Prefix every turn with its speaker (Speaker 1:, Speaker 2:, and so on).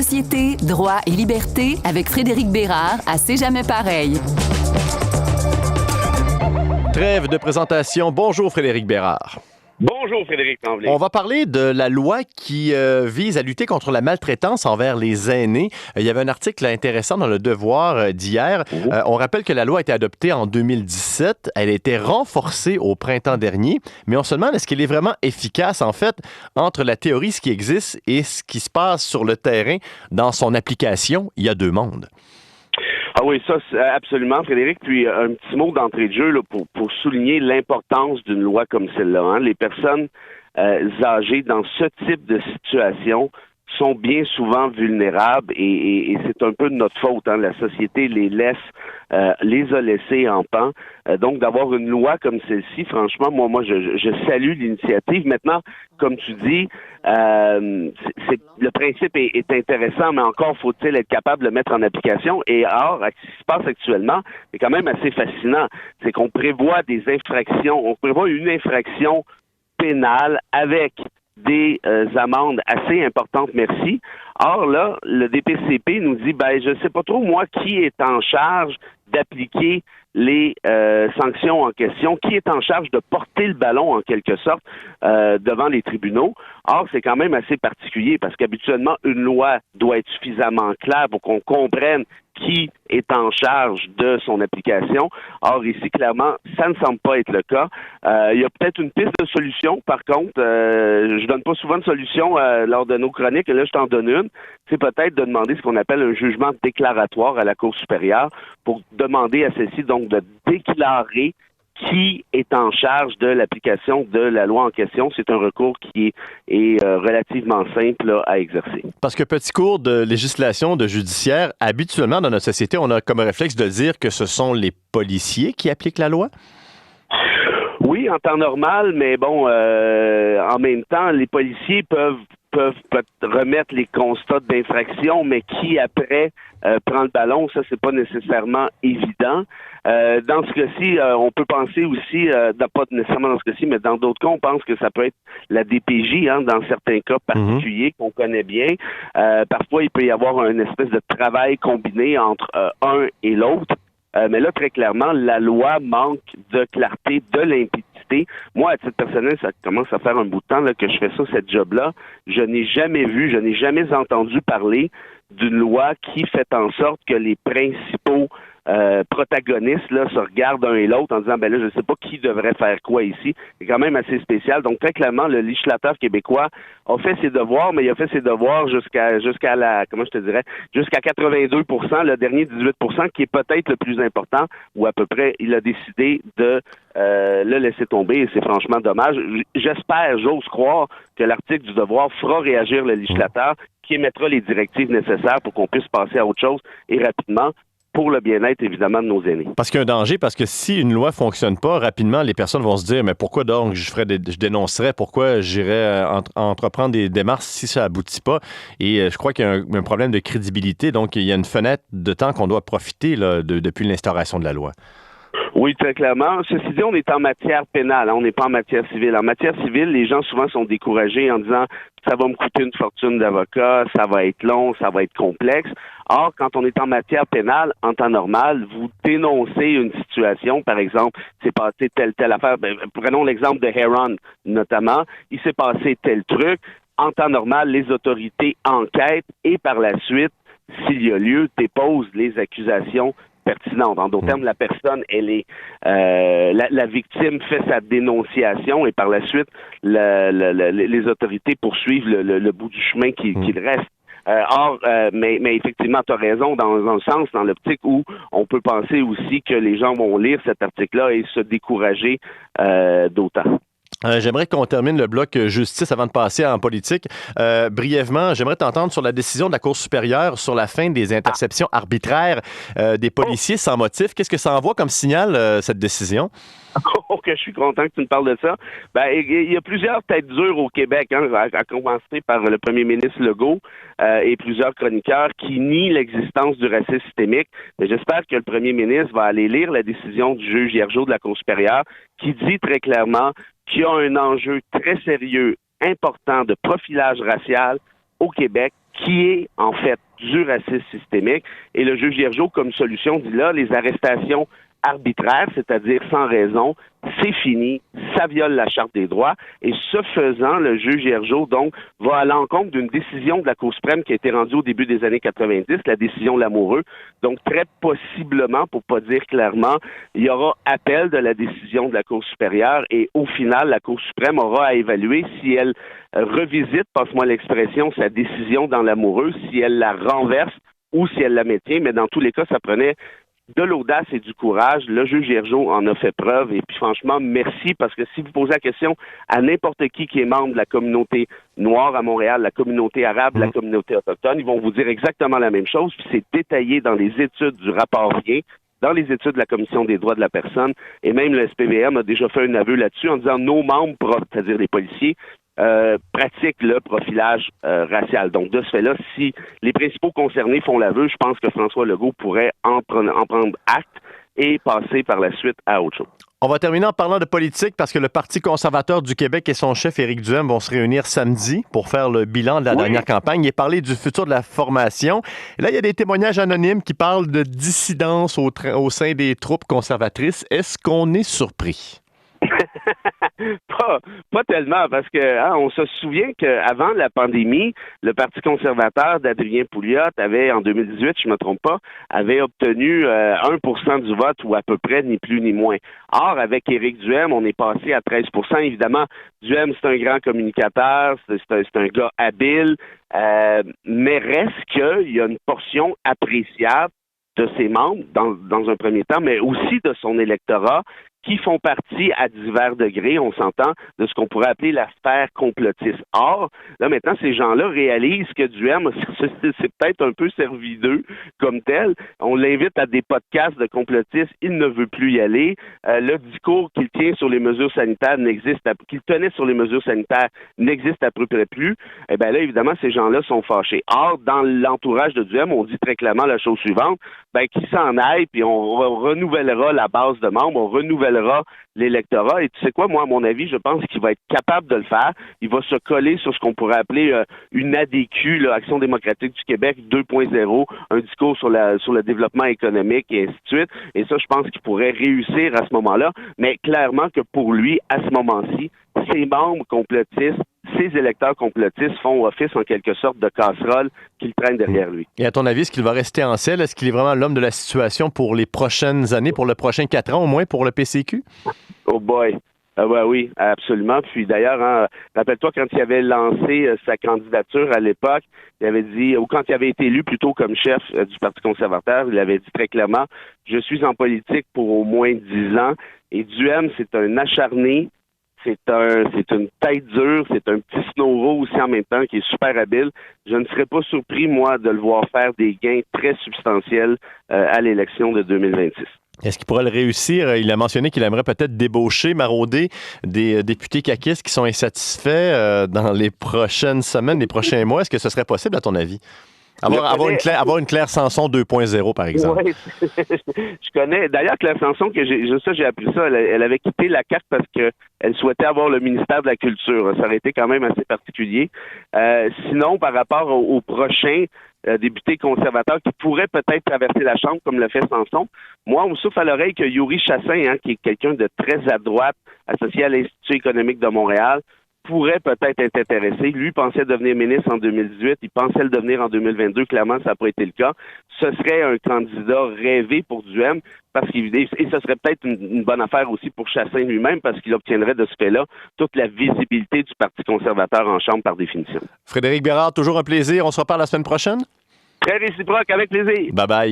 Speaker 1: Société, droit et liberté avec Frédéric Bérard à C'est jamais pareil.
Speaker 2: Trêve de présentation. Bonjour Frédéric Bérard.
Speaker 3: Bonjour Frédéric Tremblay.
Speaker 2: On va parler de la loi qui vise à lutter contre la maltraitance envers les aînés. Il y avait un article intéressant dans Le Devoir d'hier. On rappelle que la loi a été adoptée en 2017. Elle a été renforcée au printemps dernier. Mais on se demande, est-ce qu'elle est vraiment efficace, en fait, entre la théorie, ce qui existe, et ce qui se passe sur le terrain dans son application? Il y a deux mondes.
Speaker 3: Ah oui, ça, c'est absolument, Frédéric. Puis un petit mot d'entrée de jeu là, pour souligner l'importance d'une loi comme celle-là. Hein. Les personnes âgées dans ce type de situation sont bien souvent vulnérables et c'est un peu de notre faute. Hein. La société les a laissés en pan. Donc, d'avoir une loi comme celle-ci, franchement, moi, je salue l'initiative. Maintenant, comme tu dis, le principe est intéressant, mais encore faut-il être capable de le mettre en application. Et or, ce qui se passe actuellement, c'est quand même assez fascinant. C'est qu'on prévoit des infractions, on prévoit une infraction pénale avec des amendes assez importantes, merci. Or, là, le DPCP nous dit, je sais pas trop, moi, qui est en charge d'appliquer les sanctions en question, qui est en charge de porter le ballon, en quelque sorte, devant les tribunaux. Or, c'est quand même assez particulier, parce qu'habituellement, une loi doit être suffisamment claire pour qu'on comprenne qui est en charge de son application. Or, ici, clairement, ça ne semble pas être le cas. Il y a peut-être une piste de solution, par contre. Je donne pas souvent de solution lors de nos chroniques, et là, je t'en donne une. C'est peut-être de demander ce qu'on appelle un jugement déclaratoire à la Cour supérieure pour demander à celle-ci, donc, de déclarer qui est en charge de l'application de la loi en question. C'est un recours qui est relativement simple là, à exercer.
Speaker 2: Parce que petit cours de législation, de judiciaire, habituellement dans notre société, on a comme réflexe de dire que ce sont les policiers qui appliquent la loi?
Speaker 3: Oui, en temps normal, mais bon, en même temps, les policiers peuvent remettre les constats d'infraction, mais qui après prend le ballon, ça c'est pas nécessairement évident. Dans ce cas-ci, on peut penser aussi, pas nécessairement dans ce cas-ci, mais dans d'autres cas, on pense que ça peut être la DPJ, hein, dans certains cas particuliers qu'on connaît bien. Parfois, il peut y avoir une espèce de travail combiné entre un et l'autre. Mais là, très clairement, la loi manque de clarté, de limpidité. Moi, à titre personnel, ça commence à faire un bout de temps là, que je fais ça, cette job-là. Je n'ai jamais entendu parler d'une loi qui fait en sorte que les principaux protagonistes là, se regardent un et l'autre en disant je ne sais pas qui devrait faire quoi ici. C'est quand même assez spécial. Donc, très clairement, le législateur québécois a fait ses devoirs, mais il a fait ses devoirs jusqu'à jusqu'à 82%, le dernier 18%, qui est peut-être le plus important, ou à peu près, il a décidé de le laisser tomber, et c'est franchement dommage. J'ose croire que l'article du devoir fera réagir le législateur, qui émettra les directives nécessaires pour qu'on puisse passer à autre chose et rapidement, pour le bien-être, évidemment, de nos aînés.
Speaker 2: Parce qu'il y a un danger, parce que si une loi ne fonctionne pas, rapidement, les personnes vont se dire, mais pourquoi donc je dénoncerais, pourquoi j'irais entreprendre des démarches si ça aboutit pas? Et je crois qu'il y a un problème de crédibilité, donc il y a une fenêtre de temps qu'on doit profiter là, depuis l'instauration de la loi.
Speaker 3: Oui, très clairement. Ceci dit, on est en matière pénale, hein, on n'est pas en matière civile. En matière civile, les gens souvent sont découragés en disant ça va me coûter une fortune d'avocat, ça va être long, ça va être complexe. Or, quand on est en matière pénale, en temps normal, vous dénoncez une situation, par exemple, c'est passé telle affaire. Prenons l'exemple de Heron, notamment. Il s'est passé tel truc. En temps normal, les autorités enquêtent et par la suite, s'il y a lieu, déposent les accusations pertinente. En d'autres termes, la personne, elle est la victime fait sa dénonciation et par la suite, les autorités poursuivent le bout du chemin qu'il reste. Mais effectivement, tu as raison dans le sens, dans l'optique où on peut penser aussi que les gens vont lire cet article-là et se décourager d'autant.
Speaker 2: J'aimerais qu'on termine le bloc justice avant de passer en politique. Brièvement, j'aimerais t'entendre sur la décision de la Cour supérieure sur la fin des interceptions arbitraires des policiers sans motif. Qu'est-ce que ça envoie comme signal, cette décision?
Speaker 3: Oh, que je suis content que tu me parles de ça. Il y a plusieurs têtes dures au Québec, hein, à commencer par le premier ministre Legault et plusieurs chroniqueurs qui nient l'existence du racisme systémique. Mais j'espère que le premier ministre va aller lire la décision du juge Hiergeau de la Cour supérieure qui dit très clairement qu'il y a un enjeu très sérieux, important de profilage racial au Québec, qui est en fait du racisme systémique. Et le juge Hiergeau, comme solution, dit là, les arrestations arbitraires, c'est-à-dire sans raison, c'est fini, ça viole la Charte des droits. Et ce faisant, le juge Hiergeau, donc, va à l'encontre d'une décision de la Cour suprême qui a été rendue au début des années 90, la décision Lamoureux. Donc, très possiblement, pour pas dire clairement, il y aura appel de la décision de la Cour supérieure et au final, la Cour suprême aura à évaluer si elle revisite, passe-moi l'expression, sa décision dans Lamoureux, si elle la renverse ou si elle la maintient. Mais dans tous les cas, ça prenait de l'audace et du courage. Le juge Hiergeau en a fait preuve et puis franchement, merci parce que si vous posez la question à n'importe qui est membre de la communauté noire à Montréal, la communauté arabe, la communauté autochtone, ils vont vous dire exactement la même chose puis c'est détaillé dans les études du rapport Rien, dans les études de la Commission des droits de la personne et même le SPVM a déjà fait un aveu là-dessus en disant nos membres, c'est-à-dire les policiers, pratique le profilage racial. Donc, de ce fait-là, si les principaux concernés font l'aveu, je pense que François Legault pourrait en prendre acte et passer par la suite à autre chose.
Speaker 2: On va terminer en parlant de politique parce que le Parti conservateur du Québec et son chef Éric Duhem vont se réunir samedi pour faire le bilan de la dernière campagne et parler du futur de la formation. Et là, il y a des témoignages anonymes qui parlent de dissidence au sein des troupes conservatrices. Est-ce qu'on est surpris?
Speaker 3: Pas tellement, parce que on se souvient qu'avant la pandémie, le Parti conservateur d'Adrien Pouliot avait, en 2018, je ne me trompe pas, avait obtenu 1% du vote, ou à peu près, ni plus ni moins. Or, avec Éric Duhem, on est passé à 13%. Évidemment, Duhem, c'est un grand communicateur, c'est un gars habile, mais reste qu'il y a une portion appréciable de ses membres, dans un premier temps, mais aussi de son électorat, qui font partie à divers degrés, on s'entend, de ce qu'on pourrait appeler la sphère complotiste. Or, là maintenant, ces gens-là réalisent que Duhem, c'est peut-être un peu servi d'eux comme tel. On l'invite à des podcasts de complotistes, il ne veut plus y aller. Le discours qu'il tient sur les mesures sanitaires qu'il tenait sur les mesures sanitaires n'existe à peu près plus. Eh bien là, évidemment, ces gens-là sont fâchés. Or, dans l'entourage de Duhem, on dit très clairement la chose suivante, qu'il s'en aille, puis on renouvellera la base de membres, on renouvellera l'électorat. Et tu sais quoi, moi, à mon avis, je pense qu'il va être capable de le faire. Il va se coller sur ce qu'on pourrait appeler une ADQ, là, Action démocratique du Québec 2.0, un discours sur le développement économique et ainsi de suite. Et ça, je pense qu'il pourrait réussir à ce moment-là. Mais clairement que pour lui, à ce moment-ci, ses membres complotistes, ses électeurs complotistes font office en quelque sorte de casserole qu'il traîne derrière lui.
Speaker 2: Et à ton avis, est-ce qu'il va rester en selle? Est-ce qu'il est vraiment l'homme de la situation pour les prochaines années, pour le prochain 4 ans au moins, pour le PCQ?
Speaker 3: Oh boy! Oui, absolument. Puis d'ailleurs, rappelle-toi quand il avait lancé sa candidature à l'époque, il avait dit, ou quand il avait été élu plutôt comme chef du Parti conservateur, il avait dit très clairement, je suis en politique pour au moins 10 ans. Et Duhem, c'est un acharné. C'est une tête dure, c'est un petit snoro aussi en même temps qui est super habile. Je ne serais pas surpris, moi, de le voir faire des gains très substantiels à l'élection de 2026.
Speaker 2: Est-ce qu'il pourrait le réussir? Il a mentionné qu'il aimerait peut-être débaucher, marauder des députés caquistes qui sont insatisfaits dans les prochaines semaines, les prochains mois. Est-ce que ce serait possible, à ton avis? Avoir une Claire Sanson 2.0, par exemple.
Speaker 3: Oui, je connais. D'ailleurs, Claire Sanson, j'ai appris ça, elle avait quitté la CAQ parce qu'elle souhaitait avoir le ministère de la Culture. Ça aurait été quand même assez particulier. Sinon, par rapport au prochain député conservateur qui pourrait peut-être traverser la Chambre, comme le fait Sanson, moi, on me souffle à l'oreille que Yuri Chassin, qui est quelqu'un de très à droite, associé à l'Institut économique de Montréal, pourrait peut-être être intéressé. Lui pensait devenir ministre en 2018, il pensait le devenir en 2022, clairement, ça n'a pas été le cas. Ce serait un candidat rêvé pour Duhem, et ce serait peut-être une bonne affaire aussi pour Chassin lui-même, parce qu'il obtiendrait de ce fait-là toute la visibilité du Parti conservateur en Chambre par définition.
Speaker 2: Frédéric Bérard, toujours un plaisir. On se reparle la semaine prochaine?
Speaker 3: Très réciproque, avec plaisir.
Speaker 2: Bye-bye.